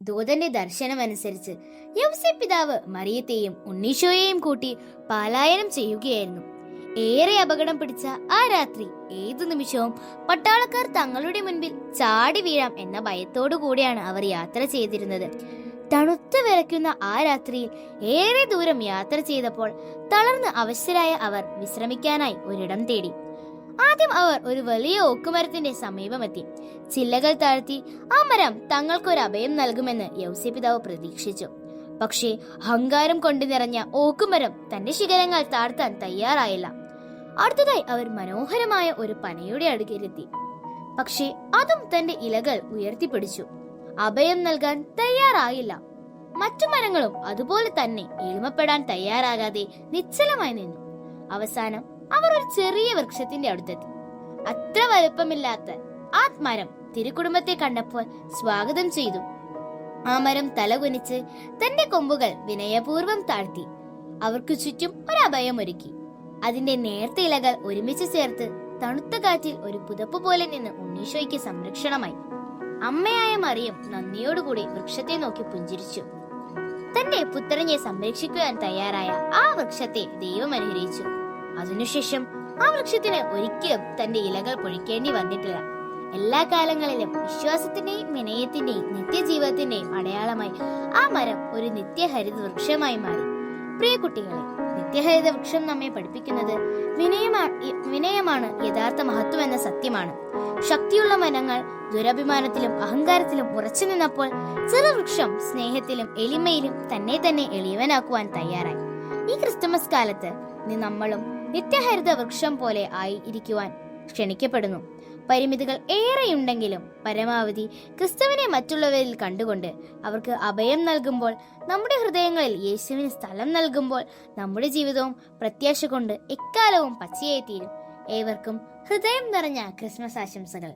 ദൂതന്റെ ദർശനമനുസരിച്ച് യൗസേപ്പ് പിതാവ് മറിയത്തെയും ഉണ്ണീശോയെയും കൂട്ടി പലായനം ചെയ്യുകയായിരുന്നു. ഏറെ അപകടം പിടിച്ച ആ രാത്രി ഏതു നിമിഷവും പട്ടാളക്കാർ തങ്ങളുടെ മുൻപിൽ ചാടി വീഴാം എന്ന ഭയത്തോടു കൂടിയാണ് അവർ യാത്ര ചെയ്തിരുന്നത്. തണുത്ത് വിറയ്ക്കുന്ന ആ രാത്രിയിൽ ഏറെ ദൂരം യാത്ര ചെയ്തപ്പോൾ തളർന്ന് അവശരായ അവർ വിശ്രമിക്കാനായി ഒരിടം തേടി. ആദ്യം അവർ ഒരു വലിയ ഓക്കുമരത്തിന്റെ സമീപമെത്തി. ചില്ലകൾ താഴ്ത്തി ആ മരം തങ്ങൾക്കൊരു അഭയം നൽകുമെന്ന് യൗസേപ്പ് പിതാവ് പ്രതീക്ഷിച്ചു. പക്ഷേ അഹങ്കാരം കൊണ്ട് നിറഞ്ഞ ഓക്കുമരം തന്റെ ശിഖരങ്ങൾ താഴ്ത്താൻ തയ്യാറായില്ല. അടുത്തതായി അവർ മനോഹരമായ ഒരു പനയുടെ അടുക്കിലെത്തി. പക്ഷേ അതും തന്റെ ഇലകൾ ഉയർത്തിപ്പിടിച്ചു. അഭയം നൽകാൻ തയ്യാറായില്ല. മറ്റു മരങ്ങളും അതുപോലെ തന്നെ എളിമപ്പെടാൻ തയ്യാറാകാതെ നിശ്ചലമായി നിന്നു. അവസാനം അവർ ഒരു ചെറിയ വൃക്ഷത്തിന്റെ അടുത്തെത്തി. അത്ര വലുപ്പമില്ലാത്ത ആ മരം തിരുക്കുടുംബത്തെ കണ്ടപ്പോൾ സ്വാഗതം ചെയ്തു. ആ മരം തലകുനിച്ച് തന്റെ കൊമ്പുകൾ വിനയപൂർവ്വം താഴ്ത്തി അവർക്ക് ചുറ്റും ഒരു അഭയമൊരുക്കി. അതിന്റെ നേർത്ത ഇലകൾ ഒരുമിച്ച് ചേർത്ത് തണുത്ത കാറ്റിൽ ഒരു പുതപ്പ് പോലെ നിന്ന് ഉണ്ണീശോയ്ക്ക് സംരക്ഷണമായി. അമ്മയായ മറിയം നന്ദിയോടുകൂടി വൃക്ഷത്തെ നോക്കി പുഞ്ചിരിച്ചു. തന്റെ പുത്രനെ സംരക്ഷിക്കുവാൻ തയ്യാറായ ആ വൃക്ഷത്തെ ദൈവം അനുഗ്രഹിച്ചു. അതിനുശേഷം ആ വൃക്ഷത്തിന് ഒരിക്കലും തന്റെ ഇലകൾ പൊഴിക്കേണ്ടി വന്നിട്ടില്ല. എല്ലാ കാലങ്ങളിലും വിശ്വാസത്തിന്റെയും വിനയത്തിന്റെയും നിത്യജീവിതത്തിന്റെയും അടയാളമായി ആ മരം ഒരു നിത്യഹരിത വൃക്ഷമായി മാറി. പ്രിയ കുട്ടികളെ, നിത്യഹരിത വൃക്ഷം നമ്മെ പഠിപ്പിക്കുന്നത് വിനയമാണ് യഥാർത്ഥ മഹത്വം എന്ന സത്യമാണ്. ശക്തിയുള്ള മരങ്ങൾ ദുരഭിമാനത്തിലും അഹങ്കാരത്തിലും ഉറച്ചു നിന്നപ്പോൾ ചെറുവൃക്ഷം സ്നേഹത്തിലും എളിമയിലും തന്നെ എളിയവനാക്കുവാൻ തയ്യാറായി. ഈ ക്രിസ്തുമസ് കാലത്ത് നമ്മളും നിത്യഹരിത വൃക്ഷം പോലെ ആയി ഇരിക്കുവാൻ ക്ഷണിക്കപ്പെടുന്നു. പരിമിതികൾ ഏറെയുണ്ടെങ്കിലും പരമാവധി ക്രിസ്തുവിനെ മറ്റുള്ളവരിൽ കണ്ടുകൊണ്ട് അവർക്ക് അഭയം നൽകുമ്പോൾ, നമ്മുടെ ഹൃദയങ്ങളിൽ യേശുവിന് സ്ഥലം നൽകുമ്പോൾ നമ്മുടെ ജീവിതവും പ്രത്യാശ കൊണ്ട് എക്കാലവും പച്ചയായി തീരും. ഏവർക്കും ഹൃദയം നിറഞ്ഞ ക്രിസ്മസ് ആശംസകൾ.